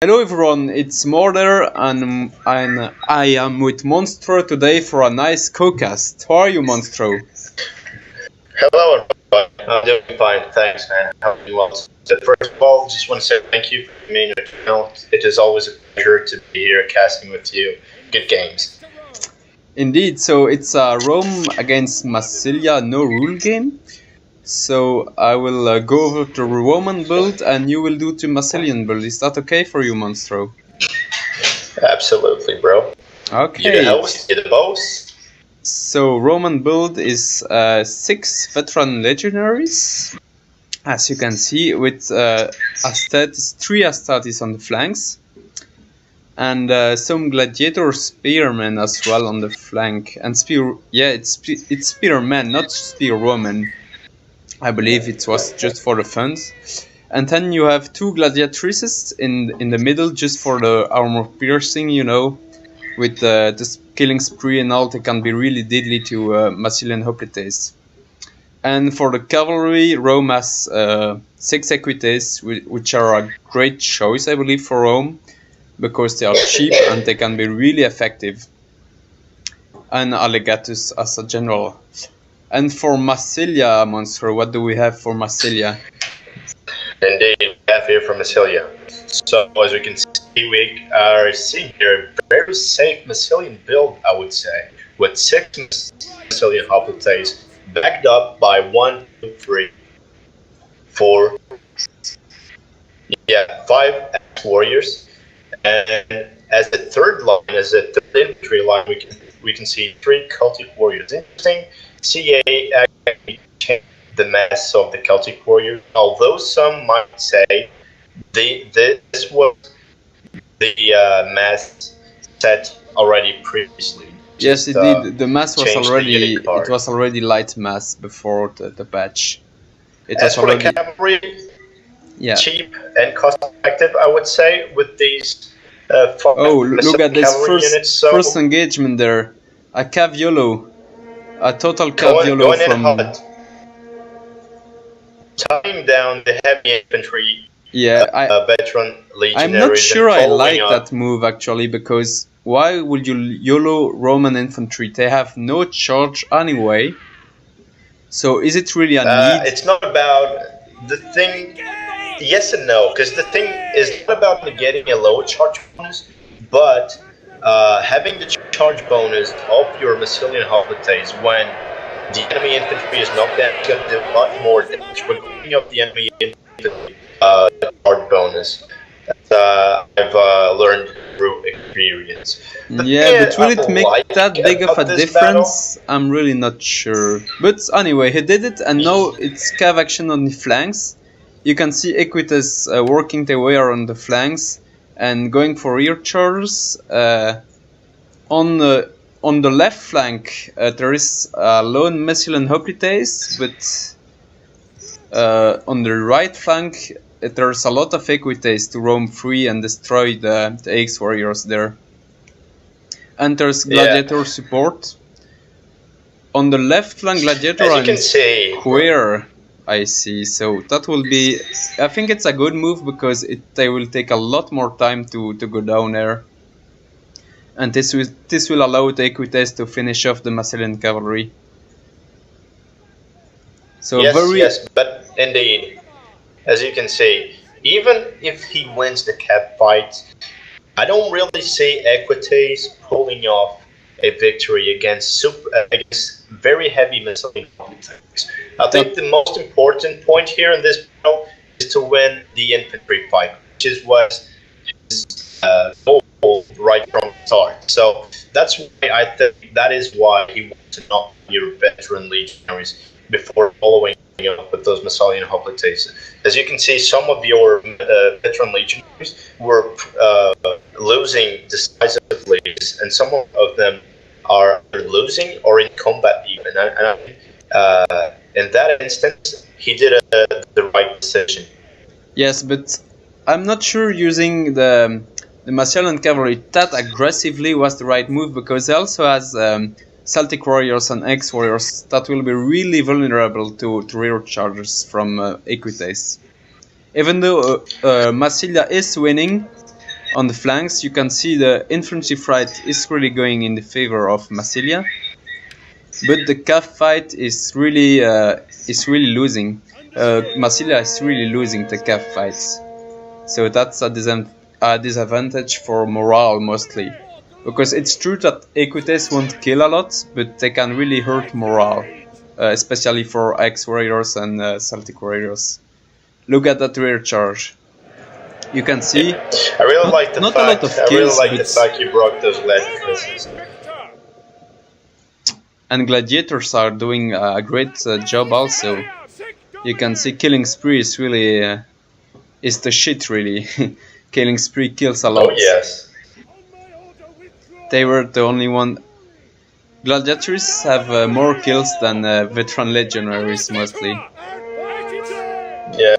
Hello everyone, it's Morder and I am with Monstro today for a nice co-cast. How are you, Monstro? Hello, everybody. I'm doing fine, thanks, man. How are you well? So first of all, just want to say thank you for being on the channel. It is always a pleasure to be here casting with you. Good games. Indeed, so it's a Rome against Massilia no rule game. So I will go over to Roman build and you will do to Massilian build. Is that okay for you, Monstro? Absolutely, bro. Okay. You're the host, you're the boss. So Roman build is 6 veteran legionaries, as you can see, with 3 Astartes on the flanks, and some gladiator spearmen as well on the flank. And it's spearmen, not spear woman. I believe it was just for the funds. And then you have 2 gladiatrices in the middle, just for the armor piercing, you know. With the killing spree and all, they can be really deadly to Massilian hoplites. And for the cavalry, Rome has 6 equites, which are a great choice, I believe, for Rome, because they are cheap and they can be really effective. And Allegatus as a general. And for Massilia, Monstro, what do we have for Massilia? Indeed, we have here from Massilia. So, as we can see, we are seeing here a very safe Massilian build, I would say, with 6 Massilian hoplites backed up by 1, 2, 3, 4, 5 warriors, and as the third line, as the third infantry line, we can see 3 Celtic warriors. Interesting, CA actually changed the mass of the Celtic warriors, although some might say this was the mass set already previously. Yes, it did. The mass was already light mass before the patch. It was already for the cavalry, cheap and cost effective, I would say, with these. Look at this first engagement there. A caviolo, a total caviolo from. Tying down the heavy infantry. Veteran legionary. I'm not sure I like that move actually, because why would you YOLO Roman infantry? They have no charge anyway. So is it really a need? It's not about the thing. Yes and no, because the thing is not about getting a low charge bonus, but having the charge bonus of your Massilian hoplites when the enemy infantry is knocked down is going to do a lot more damage. When picking up the enemy infantry charge bonus, I've learned through experience. But will it make that big of a difference? I'm really not sure. But anyway, he did it, and now it's cav action on the flanks. You can see Equites working their way around the flanks and going for rear charges. On the left flank, there is a lone Massilian hoplites, but on the right flank, there's a lot of equites to roam free and destroy the Axe warriors there. And there's gladiator support. On the left flank, gladiator and square, I see. So that will be, I think it's a good move, because they will take a lot more time to go down there. And this will allow the equites to finish off the Massilian cavalry. So yes, but indeed, as you can see, even if he wins the cap fight, I don't really see Equites pulling off a victory against very heavy Massilian hoplites. I think the most important point here in this battle is to win the infantry fight, which is what his goal right from the start. So that's why I think that is why he wants to knock your veteran legionaries before following up with those Massilian hoplites. As you can see, some of your veteran legionaries were losing decisively, and some of them are losing or in combat even. And in that instance, he did the right decision. Yes, but I'm not sure using the Massilian cavalry that aggressively was the right move, because he also has Celtic warriors and Axe warriors that will be really vulnerable to rear charges from Equites. Even though Massilia is winning, On the flanks, you can see the infantry fight is really going in the favor of Massilia, but the cav fight is really losing. Massilia is really losing the cav fights, so that's a disadvantage for morale mostly. Because it's true that Equites won't kill a lot, but they can really hurt morale, especially for X warriors and Celtic warriors. Look at that rear charge. You can see. I really like the fact you broke those legends. And gladiators are doing a great job also. You can see killing spree is really is the shit really. Killing spree kills a lot. Oh yes. They were the only one. Gladiators have more kills than veteran legionaries mostly. Yeah,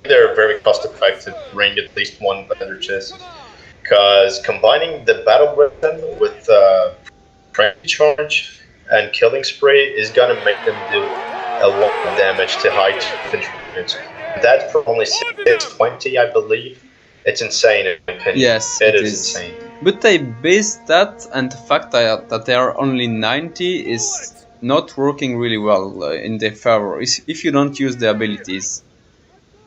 they're very cost effective, bring at least one better chest. Because combining the battle weapon with cranky charge and killing spray is gonna make them do a lot of damage to high infantry units. That for only 620, I believe. It's insane in my opinion. Yes, it is insane. But they base that and the fact that they are only 90 is not working really well in their favor if you don't use the abilities.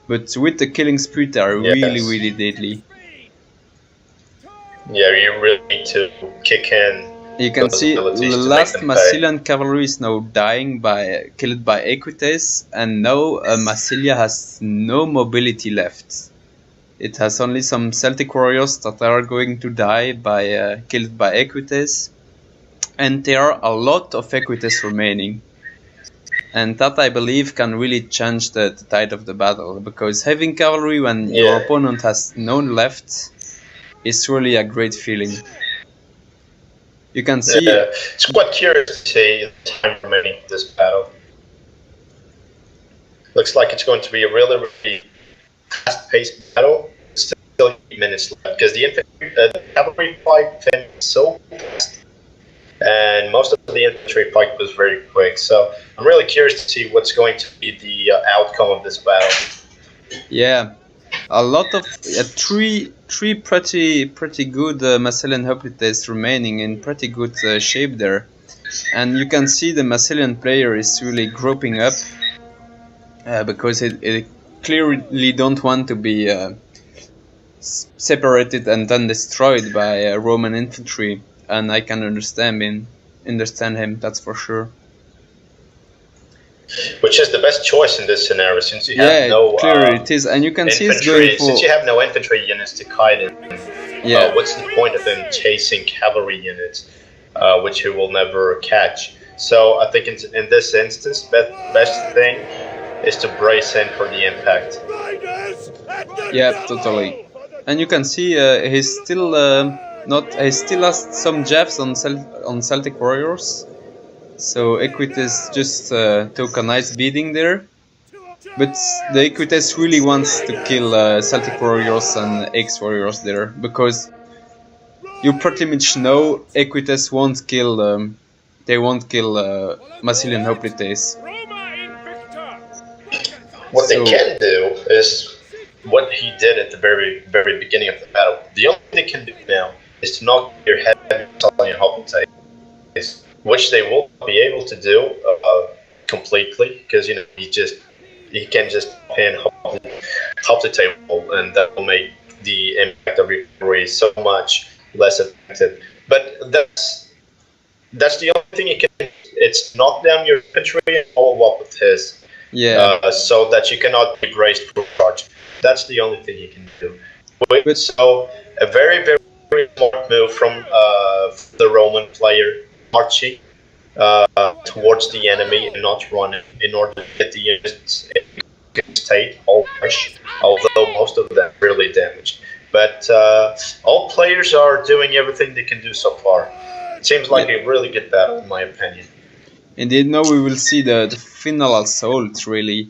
But with the killing spree they are really deadly. Yeah, you really need to kick in. You can see the last Massilian cavalry is now killed by Equites, and now Massilia has no mobility left. It has only some Celtic warriors that are going to die killed by Equites, and there are a lot of Equites remaining. And that, I believe, can really change the tide of the battle, because having cavalry when your opponent has none left is really a great feeling. You can see. It's quite curious to see the time remaining for this battle. Looks like it's going to be a really fast-paced battle. Still 8 minutes left because the cavalry fight finished so fast, and most of the infantry fight was very quick. So I'm really curious to see what's going to be the outcome of this battle. Yeah, a lot of three pretty good Massilian hoplites remaining in pretty good shape there, and you can see the Massilian player is really grouping up because it clearly don't want to be separated and then destroyed by Roman infantry, and I can understand him, that's for sure. Which is the best choice in this scenario, since you have no clearly it is, and you can see it's going for. Since you have no infantry units to kite in, what's the point of them chasing cavalry units, which you will never catch? So I think in this instance, best thing is to brace in for the impact. Yeah, totally. And you can see he's still he still has some jabs on Celtic warriors. So Equites just took a nice beating there, but the Equites really wants to kill Celtic warriors and X warriors there, because you pretty much know Equites won't kill Massilian hoplites. What they can do is what he did at the very beginning of the battle. The only thing they can do now is to knock your head Massilian hoplites, which they won't be able to do completely, because he can just pin hoplite, and that will make the impact of victory so much less effective. But that's the only thing he can. It's knock down your infantry and follow up with his. So that you cannot be braced for charge. That's the only thing he can do. So a very smart move from the Roman player, marching towards the enemy and not running, in order to get the units in state all fresh, although most of them really damaged. But all players are doing everything they can do so far. It seems like a really good battle, in my opinion. Indeed, now we will see the final assault, really,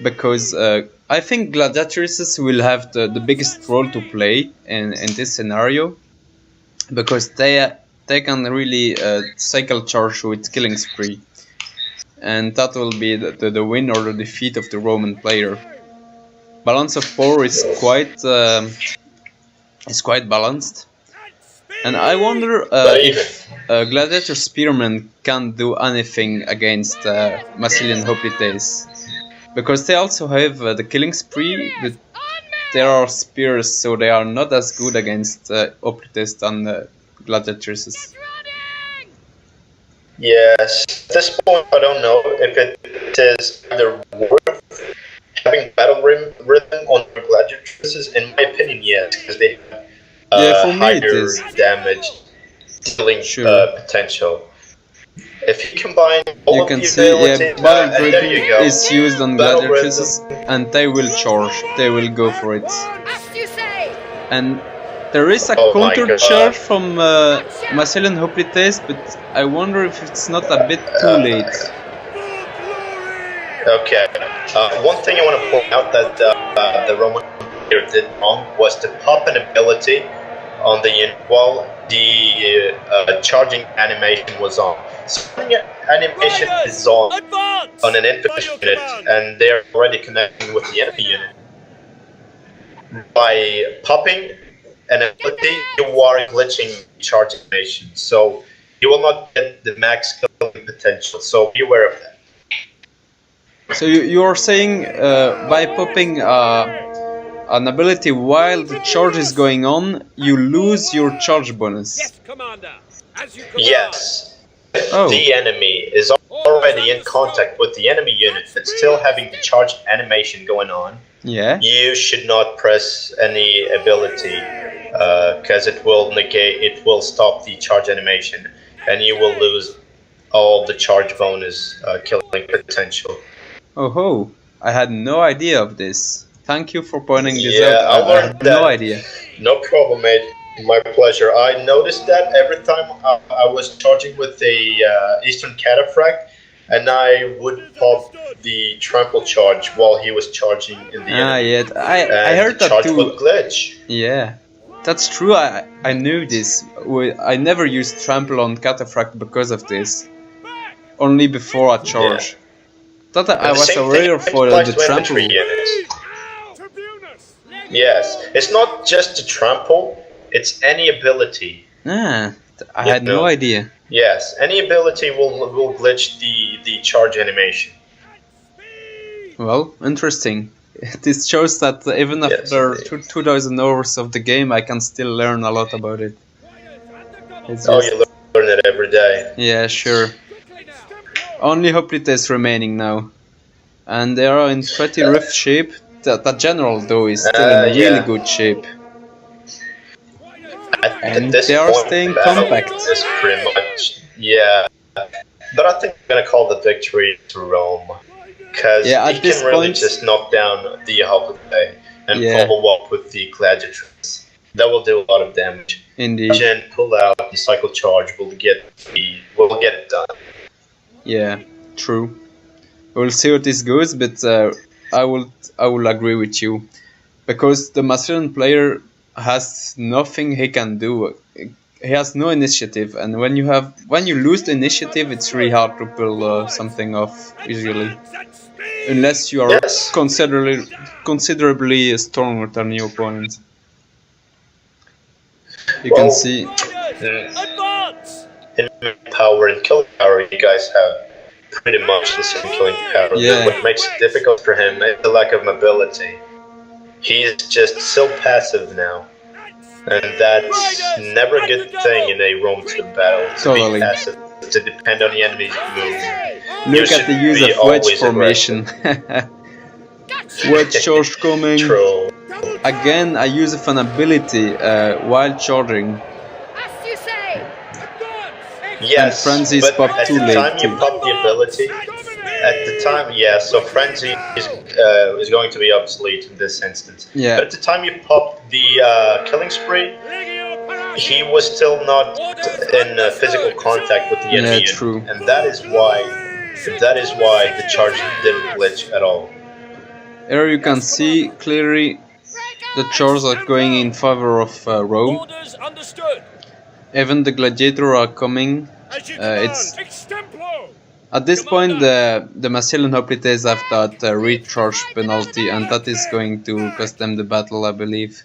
because I think gladiators will have the biggest role to play in this scenario, because they can really cycle charge with killing spree, and that will be the win or the defeat of the Roman player. Balance of power is is quite balanced. And I wonder if Gladiator Spearmen can't do anything against Massilian Hoplites. Because they also have the killing spree, but there are spears, so they are not as good against Hoplites than Gladiators. Yes, at this point I don't know if it is either worth having battle rhythm on Gladiators. In my opinion, yes, because they have higher damage dealing potential. If you combine all you of can the see, abilities, Battle there you go. is used on Gladiators, and they will charge, they will go for it. And there is a counter charge from Massilia Hoplites, but I wonder if it's not a bit too late. Okay. One thing I want to point out that the Roman player did wrong was to pop an ability on the unit while the charging animation was on. So the animation is on an infantry unit, and they're already connecting with the enemy unit. By popping an ability, you are glitching charge animation, so you will not get the max killing potential. So be aware of that. So you are saying by popping an ability while the charge is going on, you lose your charge bonus. Yes, Commander. As you yes. If the enemy is already in contact with the enemy unit that's still having the charge animation going on, you should not press any ability because it will stop the charge animation, and you will lose all the charge bonus killing potential. Oh ho! I had no idea of this. Thank you for pointing this out. I had no idea. No problem, mate. My pleasure. I noticed that every time I was charging with the Eastern Cataphract, and I would pop the trample charge while he was charging in the enemy. I heard that charge too. Would glitch. Yeah, that's true. I knew this. I never used trample on Cataphract because of this. Only before a charge. Thought I was aware for the trample. Yes, it's not just the trample. It's any ability. I had no idea. Yes, any ability will glitch the charge animation. Well, interesting. This shows that even after 2,000 hours of the game, I can still learn a lot about it. You learn it every day. Yeah, sure. Only Hoplites remaining now. And they are in pretty rough shape. The general, though, is still in really good shape. And they are staying compact. Is pretty much, but I think I'm gonna call the victory to Rome, because he can really just knock down the Hoplite and follow up with the Gladiators. That will do a lot of damage. Indeed. And pull out the cycle charge will get it done. Yeah, true. We'll see how this goes, but I will agree with you, because the Massilian player has nothing he can do. He has no initiative, and when you lose the initiative, it's really hard to pull something off usually, unless you are considerably stronger than your opponent. You can see in power and killing power, you guys have pretty much the same killing power. Yeah. What makes it difficult for him is the lack of mobility. He's just so passive now, and that's never a good thing in a Rome 2 battle. To be passive, to depend on the enemy's movement. Look at the use of wedge formation. Wedge charge coming. True. Again, I use of an ability while charging. Yes, and Frenzy is popped too late. At the time you pop the ability, so Frenzy is going to be obsolete in this instance. Yeah. But at the time you pop the killing spree, he was still not in physical contact with the enemy. Yeah, true. And that is why the charge didn't glitch at all. Here you can see clearly the charges are going in favor of Rome. Orders understood. Even the gladiator are coming. It's at this point the Massilian Hoplites have that recharge penalty, and that is going to cost them the battle, I believe.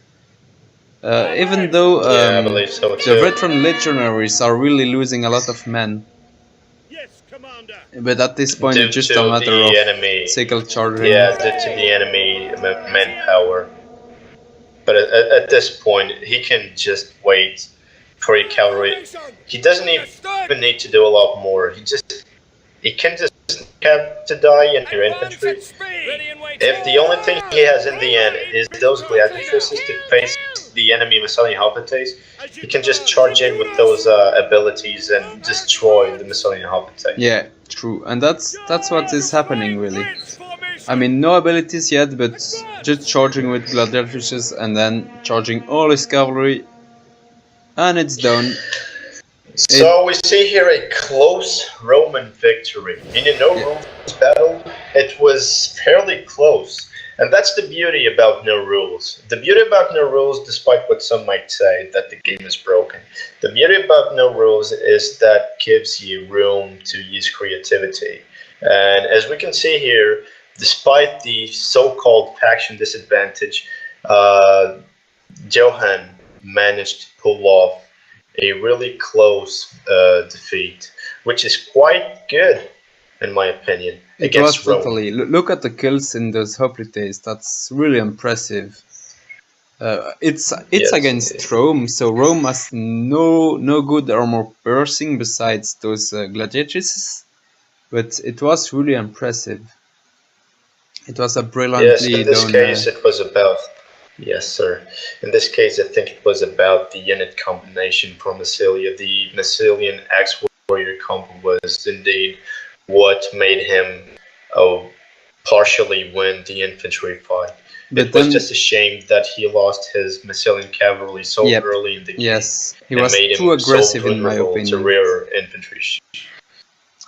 Even though Yeah, I believe so the too. veteran legionaries are really losing a lot of men. Yes, Commander. But at this point, Due it's just a to matter the of enemy, cycle charging. yeah, due to the enemy manpower. But at this point, he can just wait for a cavalry. He doesn't even need to do a lot more. He can just have to die in your Advance infantry. at speed. Ready and wait. If the only thing he has in the end is those gladiatresses to face the enemy Massilian Hoplites, he can just charge in with those abilities and destroy the Massilian Hoplites. Yeah, true, and that's what is happening really. I mean, no abilities yet, but just charging with gladiators and then charging all his cavalry, and it's done. So we see here a close Roman victory. In a no-rules battle, it was fairly close. And that's the beauty about no rules. The beauty about no rules, despite what some might say, that the game is broken. The beauty about no rules is that gives you room to use creativity. And as we can see here, despite the so-called faction disadvantage, Johan managed to pull off a really close defeat, which is quite good, in my opinion, It against was Rome. totally. Look at the kills in those hoplites. That's really impressive. It's Yes, against it is. Rome, so Rome has no good armor piercing besides those gladiators, but it was really impressive. It was a Yes, brilliantly in this done. case, it was about. Yes, sir. In this case, I think it was about the unit combination for Massilia. The Massilian Axe-Warrior combo was indeed what made him partially win the infantry fight. But It was then, just a shame that he lost his Massilian cavalry so yep, early in the game. yes, he And was made too him so aggressive in my vulnerable to opinion. rear infantry.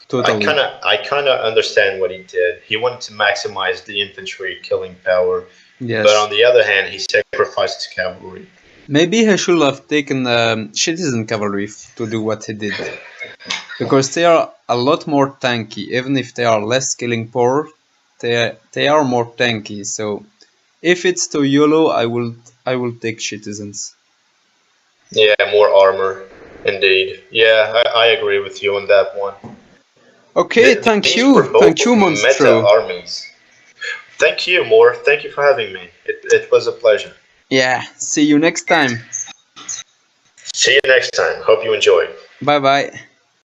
Totally. I kind of understand what he did. He wanted to maximize the infantry killing power, Yes. but on the other hand, he sacrificed his cavalry. Maybe he should have taken citizen cavalry to do what he did, because they are a lot more tanky. Even if they are less killing power, they are more tanky. So if it's to YOLO, I will take citizens. Yeah, more armor, indeed. Yeah, I agree with you on that one. Okay, thank These you, were both thank you, meta Monstro. armies. Thank you, Moore. Thank you for having me. It was a pleasure. Yeah, see you next time. See you next time. Hope you enjoyed. Bye bye.